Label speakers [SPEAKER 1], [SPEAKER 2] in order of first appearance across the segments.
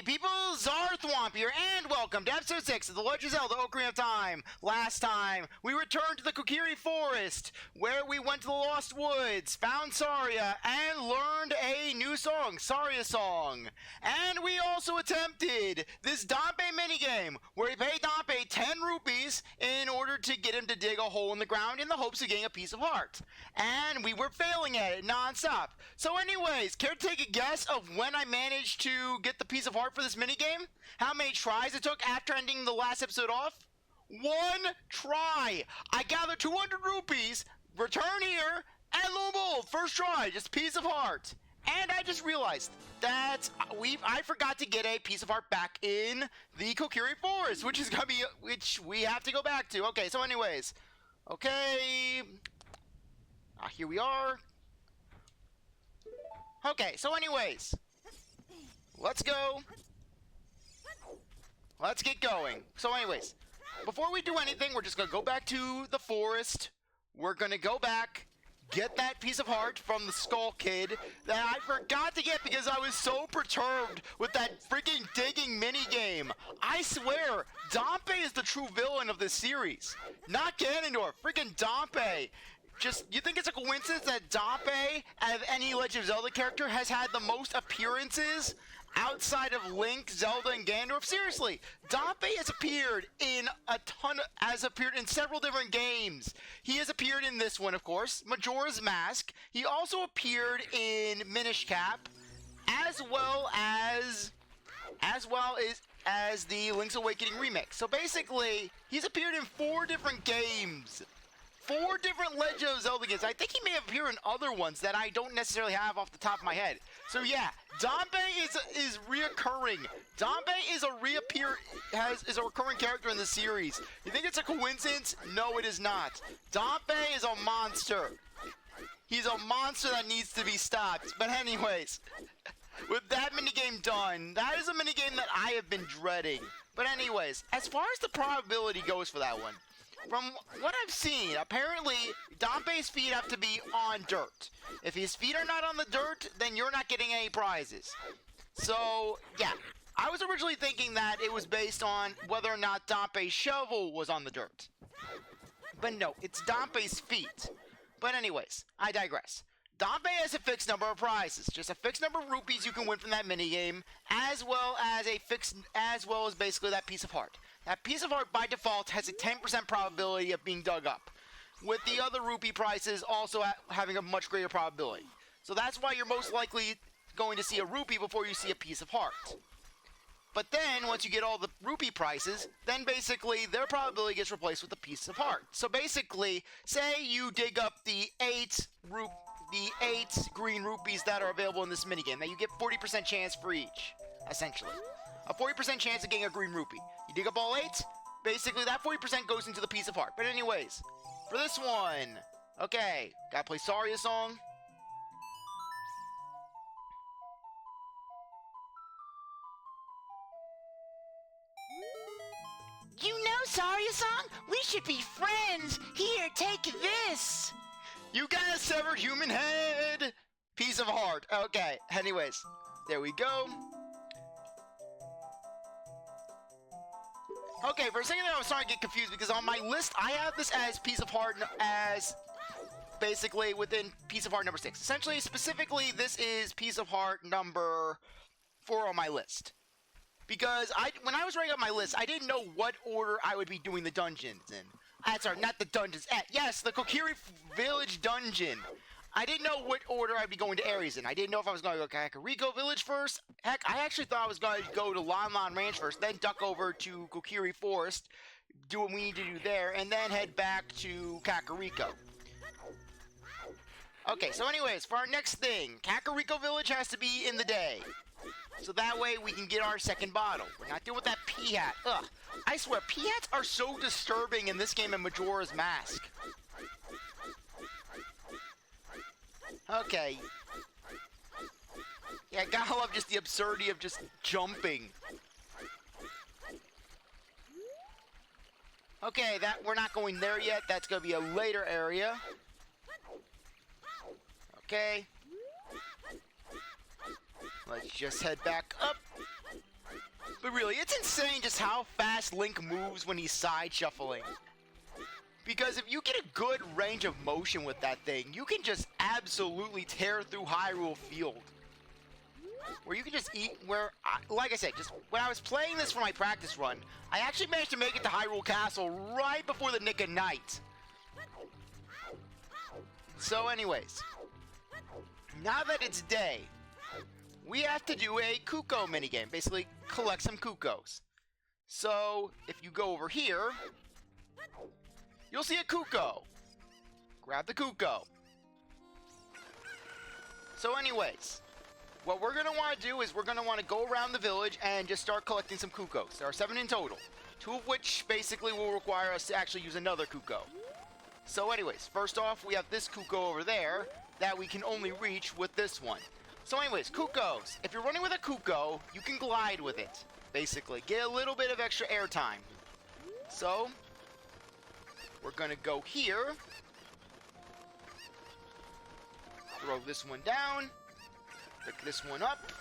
[SPEAKER 1] people, CzarThwomp here, and welcome to episode 6 of The Legend of Zelda Ocarina of Time. Last time, we returned to the Kokiri Forest, where we went to the Lost Woods, found Saria, and learned a new song, Saria Song. And we also attempted this Dampé minigame, where we paid Dampé 10 rupees in order to get him to dig a hole in the ground in the hopes of getting a piece of heart. And we were failing at it non-stop. So anyways, care to take a guess of when I managed to get the piece of heart for this minigame? How many tries it took after ending the last episode off? 1 try! I gathered 200 rupees, return here, and lo and behold, first try, just piece of heart. And I just realized that I forgot to get a piece of heart back in the Kokiri Forest, which we have to go back to. Okay, so anyways, okay, here we are. Okay, so anyways, let's go. Let's get going. So anyways, before we do anything, we're just going to go back to the forest. We're going to go back, get that piece of heart from the Skull Kid that I forgot to get because I was so perturbed with that freaking digging minigame. I swear, Dampé is the true villain of this series. Not Ganondorf, freaking Dampé. Just, you think it's a coincidence that Dampé, out of any Legend of Zelda character, has had the most appearances outside of Link, Zelda, and Ganondorf? Seriously, Dampé has appeared in several different games. He has appeared in this one, of course, Majora's Mask. He also appeared in Minish Cap, as well as the Link's Awakening remake. So basically, he's appeared in 4 different games. 4 different Legend of Zelda games. I think he may appear in other ones that I don't necessarily have off the top of my head. So yeah, Dampé is reoccurring. Dampé is a recurring character in the series. You think it's a coincidence? No, it is not. Dampé is a monster. He's a monster that needs to be stopped. But anyways, with that minigame done, that is a minigame that I have been dreading. But anyways, as far as the probability goes for that one, from what I've seen, apparently Dampé's feet have to be on dirt. If his feet are not on the dirt, then you're not getting any prizes. So, yeah. I was originally thinking that it was based on whether or not Dampé's shovel was on the dirt. But no, it's Dampé's feet. But anyways, I digress. Dampé has a fixed number of prizes, just a fixed number of rupees you can win from that minigame, as well as basically that piece of heart. That piece of heart by default has a 10% probability of being dug up, with the other rupee prizes also having a much greater probability. So that's why you're most likely going to see a rupee before you see a piece of heart. But then, once you get all the rupee prices, then basically their probability gets replaced with a piece of heart. So basically, say you dig up the 8 green rupees that are available in this minigame. Now you get 40% chance for each, essentially. A 40% chance of getting a green rupee. You dig up all 8, basically that 40% goes into the piece of heart. But anyways, for this one, okay, gotta play Saria Song.
[SPEAKER 2] You know Saria Song? We should be friends! Here, take this!
[SPEAKER 1] You got a severed human head! Piece of heart. Okay, anyways, there we go. Okay, for a second there I was starting to get confused because on my list I have this as piece of heart as basically within piece of heart number 6. Essentially, specifically, this is piece of heart number 4 on my list. Because when I was writing up my list, I didn't know what order I would be doing the dungeons in. Sorry, not the dungeons. Yes, the Kokiri Village dungeon. I didn't know what order I'd be going to areas in. I didn't know if I was going to go to Kakariko Village first. Heck, I actually thought I was going to go to Lon Lon Ranch first, then duck over to Kokiri Forest, do what we need to do there, and then head back to Kakariko. Okay, so anyways, for our next thing, Kakariko Village has to be in the day. So that way we can get our second bottle. We're not dealing with that pea hat. Ugh. I swear, pea hats are so disturbing in this game and Majora's Mask. Okay. Yeah, gotta love just the absurdity of just jumping. Okay, we're not going there yet. That's gonna be a later area. Okay. Let's just head back up. But really, it's insane just how fast Link moves when he's side shuffling. Because if you get a good range of motion with that thing, you can just absolutely tear through Hyrule Field. Where you can just eat, like I said, just when I was playing this for my practice run, I actually managed to make it to Hyrule Castle right before the nick of night. So anyways, now that it's day, we have to do a cucco minigame. Basically, collect some cuccos. So, if you go over here, you'll see a cucco. Grab the cucco. So anyways, what we're going to want to do is we're going to want to go around the village and just start collecting some cuccos. There are 7 in total, 2 of which basically will require us to actually use another cucco. So anyways, first off, we have this cucco over there that we can only reach with this one. So anyways, cuccos. If you're running with a cucco, you can glide with it, basically. Get a little bit of extra air time. So, we're going to go here. Throw this one down. Pick this one up.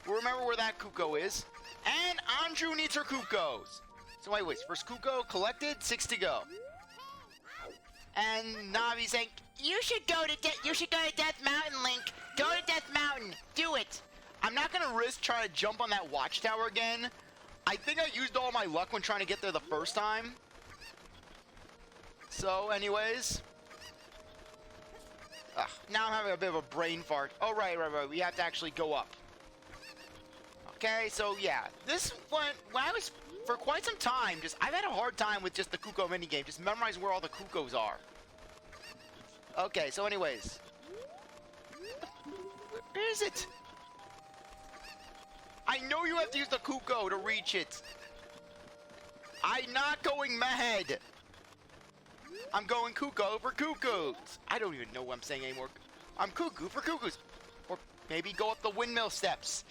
[SPEAKER 1] We'll remember where that cucco is. And Anju needs her cuccos. So anyways, first cucco collected, 6 to go. And Navi's saying,
[SPEAKER 2] You should go to Death Mountain, Link. Go to Death Mountain. Do it.
[SPEAKER 1] I'm not going to risk trying to jump on that watchtower again. I think I used all my luck when trying to get there the first time. So, anyways. Now I'm having a bit of a brain fart. Oh, right. We have to actually go up. Okay, so yeah. This one, when I was, for quite some time, I've had a hard time with just the cucco minigame. Just memorizing where all the cuccos are. Okay, so anyways. Where is it? I know you have to use the cucco to reach it. I'm not going mad. I'm going cucco for cuckoos. I don't even know what I'm saying anymore. I'm cuckoo for cuckoos. Or maybe go up the windmill steps.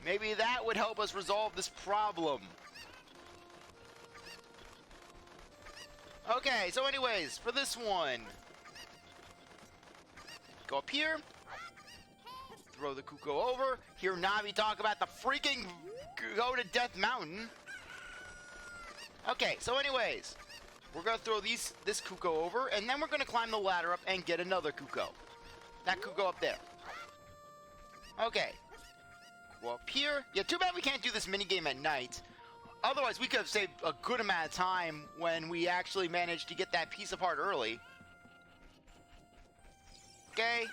[SPEAKER 1] Maybe that would help us resolve this problem. Okay, so anyways, for this one. Go up here. Throw the cucco over. Hear Navi talk about the freaking go to Death Mountain. Okay, so anyways, we're gonna throw this cucco over, and then we're gonna climb the ladder up and get another cucco. That cucco up there. Okay. Go up here. Yeah, too bad we can't do this minigame at night. Otherwise, we could have saved a good amount of time when we actually managed to get that piece of heart early. Okay.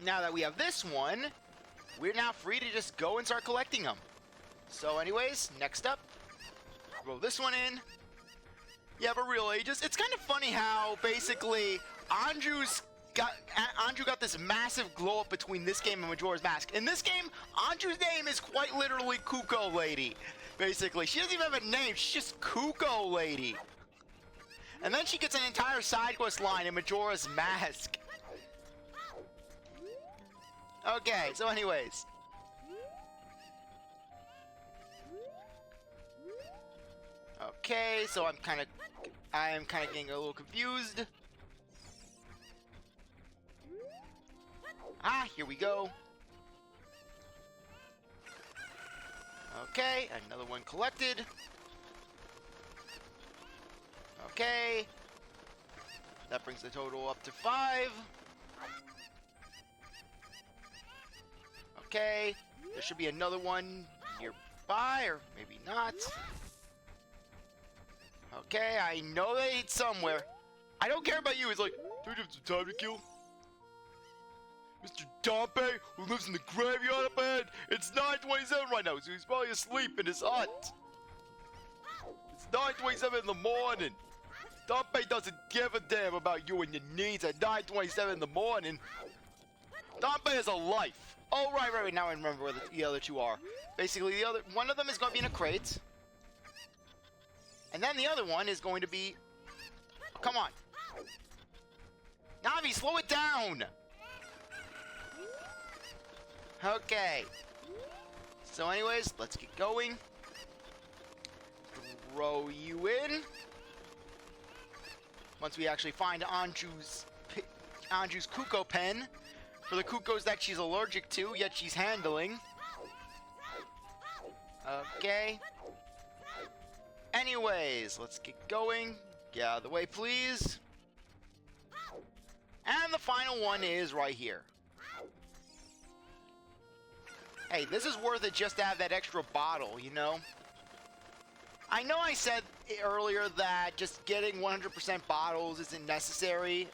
[SPEAKER 1] Now that we have this one, we're now free to just go and start collecting them. So anyways, next up, throw this one in. Yeah, but really, it's kind of funny how basically Anju got this massive glow up between this game and Majora's Mask. In this game, Anju's name is quite literally Cucco Lady. Basically, she doesn't even have a name, she's just Cucco Lady. And then she gets an entire side quest line in Majora's Mask. Okay, so anyways. Okay, so I am kind of getting a little confused. Ah, here we go. Okay, another one collected. Okay. That brings the total up to 5. Okay. There should be another one nearby, or maybe not. Okay, I know they eat somewhere. I don't care about you. It's like, don't you have some time to kill? Mr. Dompe, who lives in the graveyard up ahead. It's 9:27 right now, so he's probably asleep in his hut. It's 9:27 in the morning. Dompe doesn't give a damn about you and your needs at 9:27 in the morning. Dompe has a life. Oh, right. Now I remember where the other two are. Basically, one of them is going to be in a crate. And then the other one is going to be... Oh, come on. Navi, slow it down! Okay. So anyways, let's get going. Throw you in. Once we actually find Anju's cucco pen. For the cuccos that she's allergic to, yet she's handling. Okay. Anyways, let's get going. Get out of the way, please. And the final one is right here. Hey, this is worth it just to have that extra bottle, you know? I know I said earlier that just getting 100% bottles isn't necessary,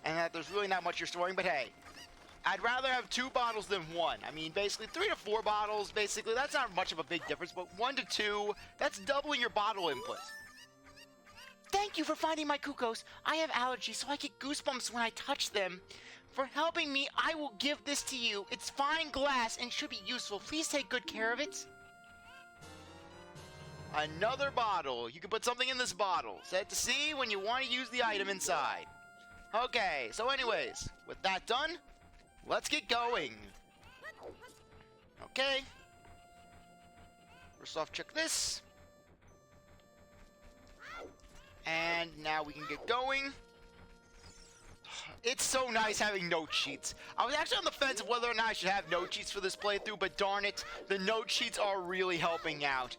[SPEAKER 1] and that there's really not much you're storing, but hey, I'd rather have 2 bottles than 1. I mean, basically 3 to 4 bottles, basically, that's not much of a big difference, but 1 to 2, that's doubling your bottle input.
[SPEAKER 2] Thank you for finding my cuccos. I have allergies, so I get goosebumps when I touch them. For helping me, I will give this to you. It's fine glass and should be useful. Please take good care of it.
[SPEAKER 1] Another bottle. You can put something in this bottle. Set to C when you want to use the item inside. Okay, so anyways, with that done, let's get going. Okay. First off, check this. And now we can get going. It's so nice having note sheets. I was actually on the fence of whether or not I should have note sheets for this playthrough, but darn it, the note sheets are really helping out.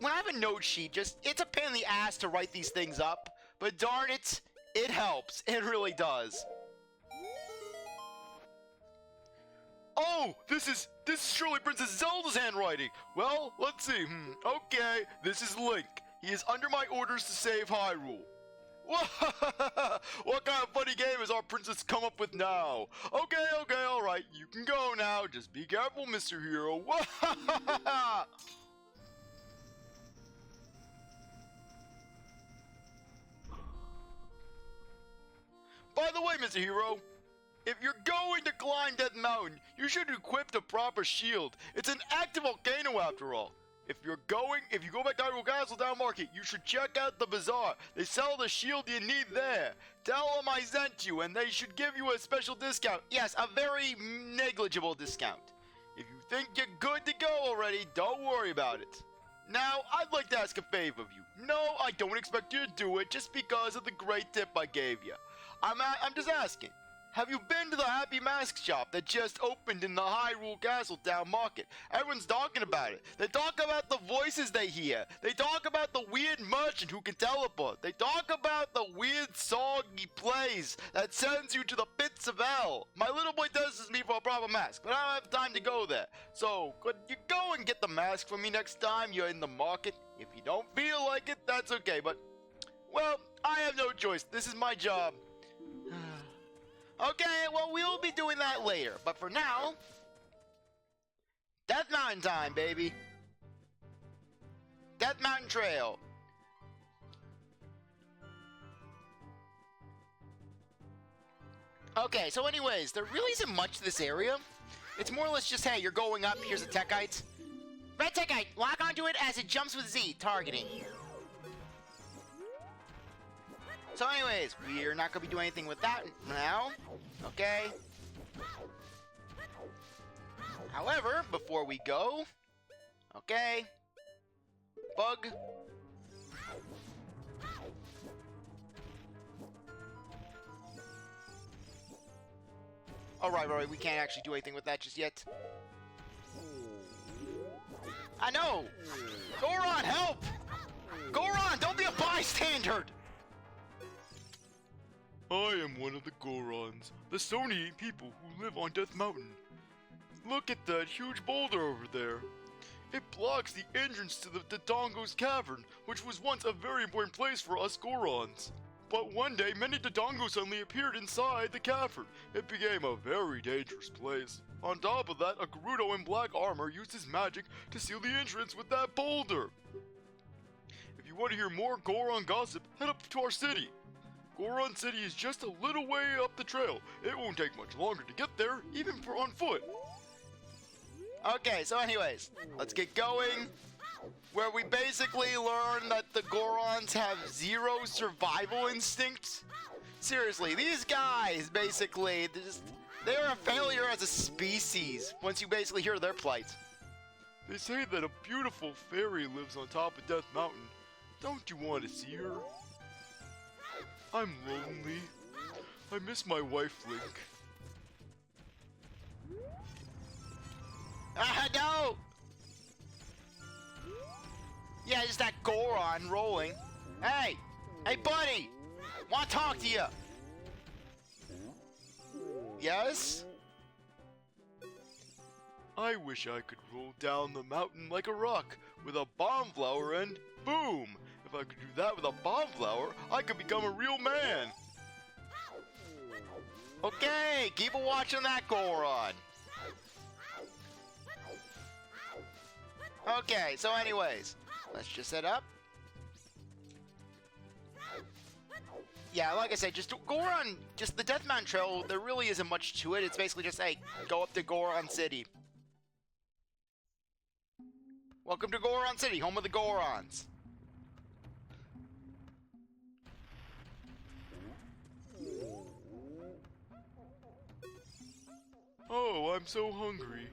[SPEAKER 1] When I have a note sheet, it's a pain in the ass to write these things up, but darn it, it helps. It really does. Oh, this is surely Princess Zelda's handwriting. Well, let's see. Okay, this is Link. He is under my orders to save Hyrule. What kind of funny game has our princess come up with now? Okay, alright, you can go now. Just be careful, Mr. Hero. By the way, Mr. Hero, if you're going to climb Death Mountain, you should equip the proper shield. It's an active volcano after all. If you go back to Hyrule Castle Down Market, you should check out the bazaar. They sell the shield you need there. Tell them I sent you, and they should give you a special discount. Yes, a very negligible discount. If you think you're good to go already, don't worry about it. Now, I'd like to ask a favor of you. No, I don't expect you to do it just because of the great tip I gave you. I'm just asking. Have you been to the Happy Mask shop that just opened in the Hyrule Castle Town Market? Everyone's talking about it. They talk about the voices they hear. They talk about the weird merchant who can teleport. They talk about the weird song he plays that sends you to the pits of hell. My little boy tests me for a proper mask, but I don't have time to go there. So, could you go and get the mask for me next time you're in the market? If you don't feel like it, that's okay, but, well, I have no choice. This is my job. Okay, well, we will be doing that later. But for now, Death Mountain time, baby. Death Mountain Trail. Okay, so anyways, there really isn't much to this area. It's more or less just, hey, you're going up, here's a Techite. Red Techite, lock onto it as it jumps with Z, targeting. So anyways, we're not going to be doing anything with that now. Okay. However, before we go... Okay. Bug. Alright, we can't actually do anything with that just yet. I know! Goron, help! Goron, don't be a bystander!
[SPEAKER 3] I am one of the Gorons, the stony people who live on Death Mountain. Look at that huge boulder over there. It blocks the entrance to the Dodongo's Cavern, which was once a very important place for us Gorons. But one day, many Dodongos suddenly appeared inside the cavern. It became a very dangerous place. On top of that, a Gerudo in black armor used his magic to seal the entrance with that boulder. If you want to hear more Goron gossip, head up to our city. Goron City is just a little way up the trail. It won't take much longer to get there, even on foot.
[SPEAKER 1] Okay, so anyways, let's get going. Where we basically learn that the Gorons have 0 survival instincts. Seriously, these guys basically, they're a failure as a species once you basically hear their plight.
[SPEAKER 3] They say that a beautiful fairy lives on top of Death Mountain. Don't you want to see her? I'm lonely. I miss my wife, Link.
[SPEAKER 1] Ah, no! Yeah, just that Goron rolling. Hey! Hey, buddy! Want to talk to you? Yes?
[SPEAKER 3] I wish I could roll down the mountain like a rock with a bomb flower and boom! If I could do that with a bomb flower, I could become a real man!
[SPEAKER 1] Okay, keep a watch on that Goron. Okay, so anyways, let's just set up. Yeah, like I said, just Goron, just the Death Mountain Trail, there really isn't much to it. It's basically just, hey, go up to Goron City. Welcome to Goron City, home of the Gorons.
[SPEAKER 3] Oh, I'm so hungry.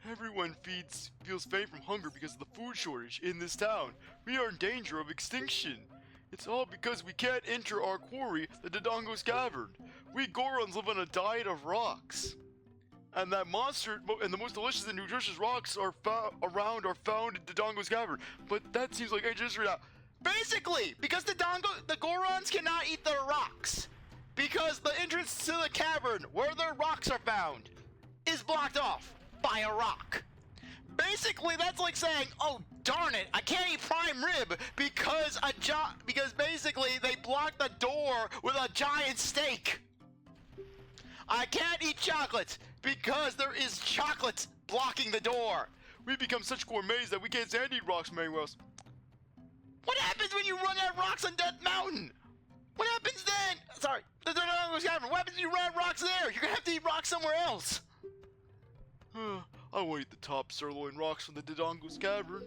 [SPEAKER 3] Everyone feels faint from hunger because of the food shortage in this town. We are in danger of extinction. It's all because we can't enter our quarry, the Dodongo's Cavern. We Gorons live on a diet of rocks. And that monster and the most delicious and nutritious rocks are found in Dodongo's Cavern. But that seems like ancient history now.
[SPEAKER 1] Basically, because the Gorons cannot eat their rocks. Because the entrance to the cavern, where their rocks are found, is blocked off by a rock. Basically, that's like saying, oh darn it, I can't eat prime rib because basically they blocked the door with a giant steak. I can't eat chocolate because there is chocolate blocking the door.
[SPEAKER 3] We become such gourmets that we can't stand to eat rocks from anywhere else.
[SPEAKER 1] What happens when you run out of rocks on Death Mountain? What happens then? Sorry, the Dodongo's Cavern. What happens when you run out of rocks there? You're gonna have to eat rocks somewhere else.
[SPEAKER 3] I want to eat the top sirloin rocks from the Dodongo's Cavern.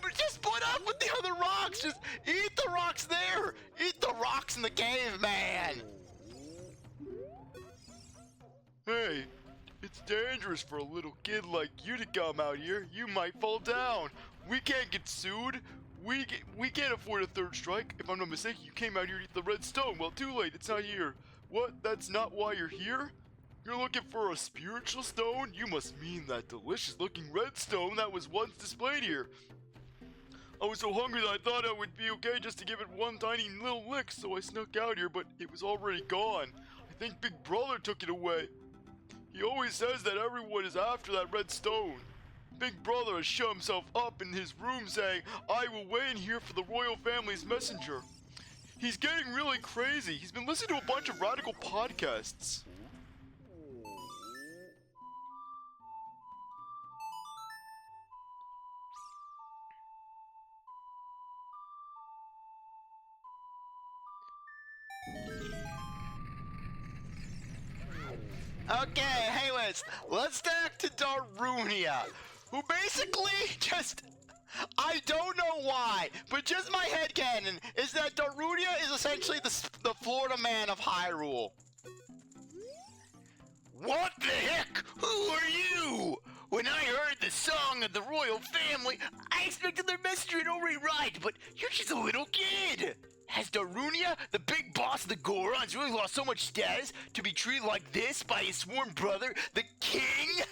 [SPEAKER 1] But just put up with the other rocks. Just eat the rocks there. Eat the rocks in the cave, man.
[SPEAKER 3] Hey, it's dangerous for a little kid like you to come out here. You might fall down. We can't get sued. We can't afford a third strike. If I'm not mistaken, you came out here to eat the red stone. Well, too late. It's not here. What? That's not why you're here? You're looking for a spiritual stone? You must mean that delicious-looking red stone that was once displayed here. I was so hungry that I thought it would be okay just to give it one tiny little lick, so I snuck out here, but it was already gone. I think Big Brother took it away. He always says that everyone is after that red stone. Big Brother has shut himself up in his room saying, I will wait in here for the royal family's messenger. He's getting really crazy. He's been listening to a bunch of radical podcasts.
[SPEAKER 1] Okay, anyways, let's back to Darunia, who basically just, I don't know why, but just my headcanon is that Darunia is essentially the Florida man of Hyrule. What the heck? Who are you? When I heard the song of the royal family, I expected their messenger to already ride, but you're just a little kid. Has Darunia, the big boss of the Gorons, really lost so much status to be treated like this by his sworn brother, the king?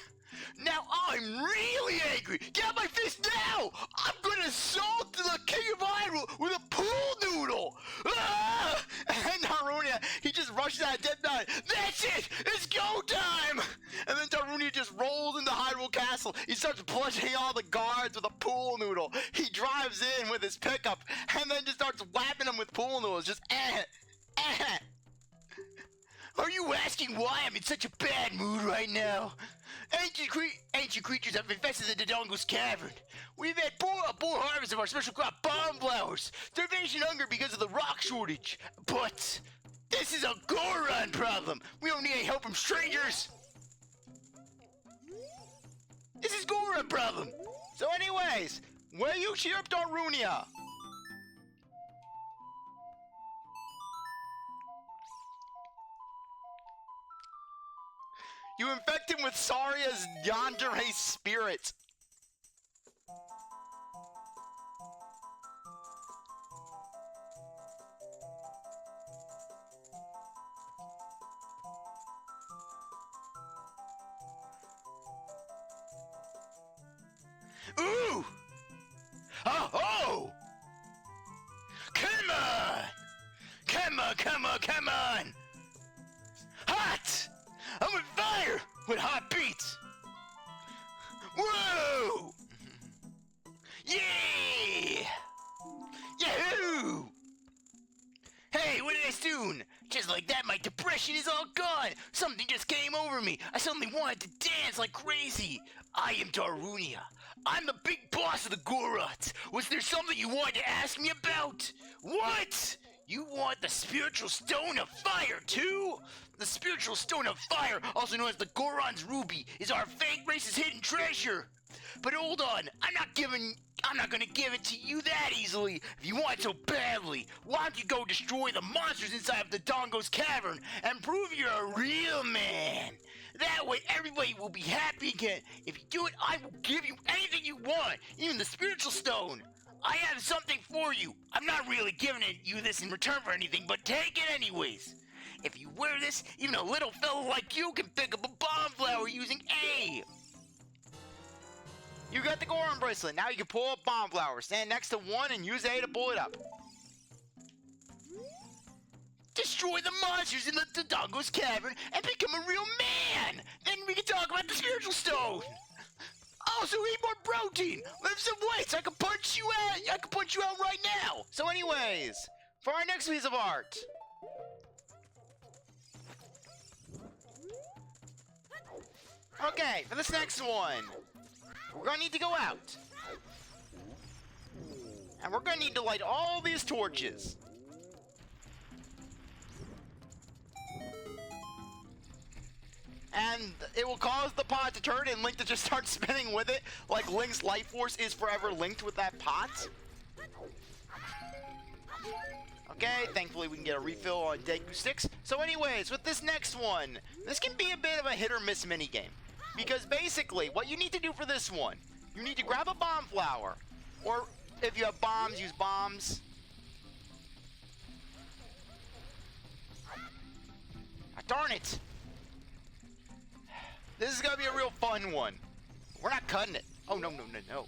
[SPEAKER 1] Now I'm really angry! Get out my fist now! I'm gonna assault the king of Hyrule with a pool noodle! Ah! And Darunia, he just rushes out of Death Mountain. That's it! It's go time! And then Darunia just rolls into Hyrule Castle. He starts bludgeoning all the guards with a pool noodle. He drives in with his pickup and then just starts whapping them with pool noodles. Just Are you asking why I'm in such a bad mood right now? Ancient creatures have infested the Dodongo's Cavern. We've had a poor harvest of our special crop, bomb flowers, starvation, hunger because of the rock shortage. But this is a Goron problem. We don't need any help from strangers. This is Goron problem. So anyways, will you cheer up Darunia? You infect him with Saria's yandere spirit. Ooh! Oh!
[SPEAKER 2] Come on, come on, come on! Hot! I'm on fire with hot beats! Whoa! Yeah! Yahoo! Hey, what did I do? Just like that, my depression is all gone! Something just came over me! I suddenly wanted to dance like crazy! I am Darunia. I'm the big boss of the Gorons! Was there something you wanted to ask me about? What? You want the Spiritual Stone of Fire, too? The Spiritual Stone of Fire, also known as the Goron's Ruby, is our Fang race's hidden treasure! But hold on, I'm not gonna give it to you that easily if you want it so badly. Why don't you go destroy the monsters inside of the Dodongo's Cavern and prove you're a real man? That way everybody will be happy again. If you do it, I will give you anything you want, even the Spiritual Stone. I have something for you. I'm not really giving you this in return for anything, but take it anyways. If you wear this, even a little fellow like you can pick up a bomb flower using A. You got the Goron Bracelet. Now you can pull up bomb flowers. Stand next to one and use A to pull it up. Destroy the monsters in the Dodongo's Cavern and become a real man. Then we can talk about the Spiritual Stone. Also, eat more protein. Lift some weights. I can punch you out. I can punch you out right now. So, anyways, for our next piece of art. Okay, for this next one, we're gonna need to go out. And we're gonna need to light all these torches. And it will cause the pot to turn and Link to just start spinning with it, like Link's life force is forever linked with that pot. Okay, thankfully we can get a refill on Deku Sticks. So anyways, with this next one, this can be a bit of a hit or miss minigame. Because basically, what you need to do for this one, you need to grab a bomb flower. Or if you have bombs, use bombs. Ah, darn it! This is gonna be a real fun one. We're not cutting it. Oh, no, no, no, no.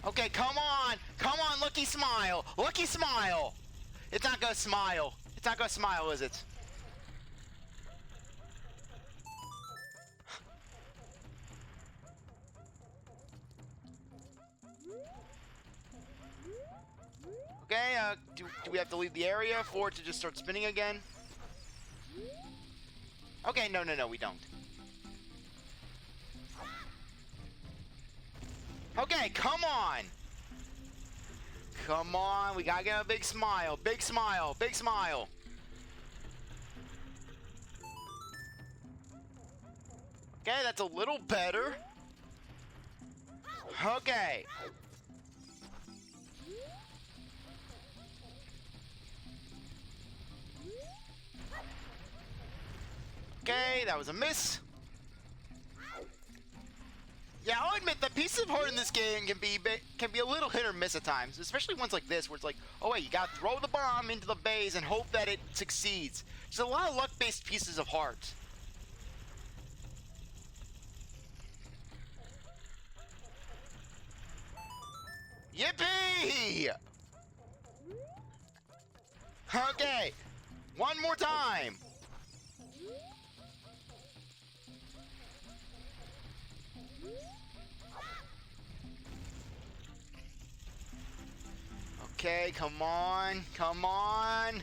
[SPEAKER 2] Okay, come on! Come on, Lucky Smile! Lucky Smile! It's not gonna smile. It's not gonna smile, is it? Okay, do we have to leave the area for it to just start spinning again? Okay, no, we don't. Okay, come on! Come on, we gotta get a big smile, big smile, big smile. Okay, that's a little better. Okay. Okay, that was a miss. Yeah, I'll admit the piece of art in this game can be a little hit or miss at times, especially ones like this where it's like, oh wait, you gotta throw the bomb into the vase and hope that it succeeds. There's a lot of luck-based pieces of art. Yippee! Okay, one more time. Okay, come on, come on.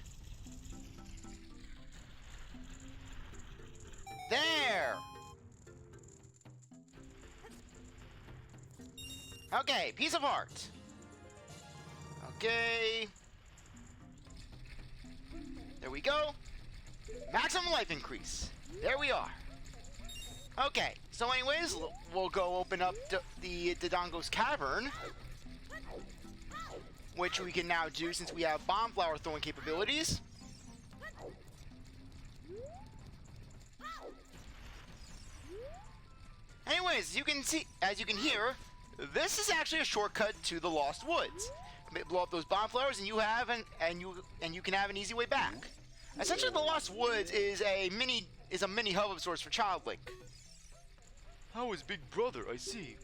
[SPEAKER 2] There. Okay, piece of art. Okay. There we go. Maximum life increase. There we are. Okay, so anyways, we'll go open up the Dodongo's Cavern, which we can now do since we have bomb flower throwing capabilities. Anyways, as you can hear, this is actually a shortcut to the Lost Woods. Blow up those bomb flowers, and you can have an easy way back. Essentially, the Lost Woods is a mini hub of sorts for Child Link.
[SPEAKER 3] How is Big Brother? I see.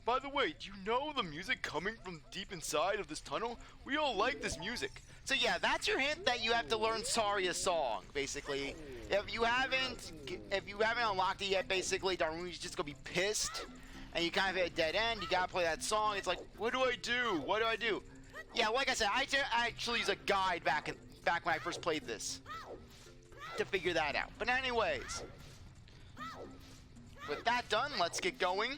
[SPEAKER 3] By the way, do you know the music coming from deep inside of this tunnel? We all like this music.
[SPEAKER 1] So yeah, that's your hint that you have to learn Saria's song, basically. If you haven't unlocked it yet, basically, Darwin's just gonna be pissed, and you kind of hit a dead end. You gotta play that song. It's like, what do I do? What do I do? Yeah, like I said, I actually used a guide back when I first played this to figure that out. But anyways, with that done, let's get going.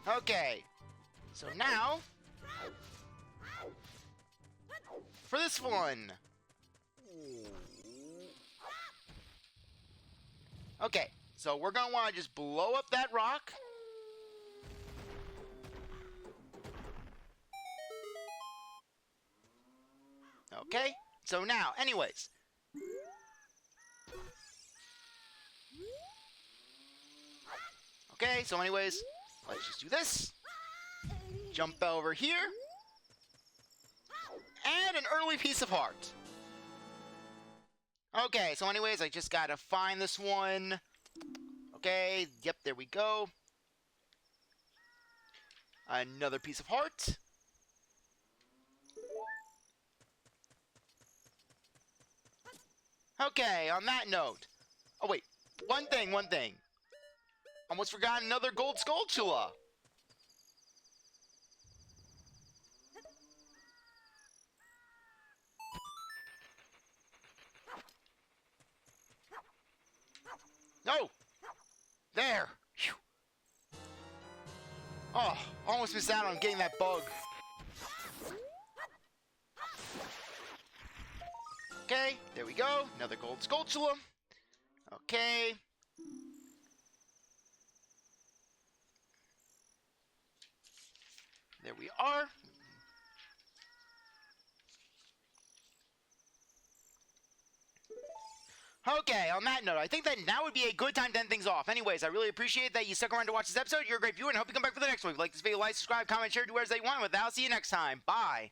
[SPEAKER 1] Okay, so now, for this one. Okay, so we're gonna wanna just blow up that rock. Okay, so now, anyways. Okay, so anyways, let's just do this. Jump over here. And an early piece of heart. Okay, so anyways, I just gotta find this one. Okay, yep, there we go. Another piece of heart. Okay, on that note. Oh wait, one thing. Almost forgot another gold skulltula. No! There! Phew. Oh, almost missed out on getting that bug. Okay, there we go. Another gold skulltula. Okay. There we are. Okay, on that note, I think that now would be a good time to end things off. Anyways, I really appreciate that you stuck around to watch this episode. You're a great viewer, and I hope you come back for the next one. If you like this video, like, subscribe, comment, share, do whatever you want. With that, I'll see you next time. Bye.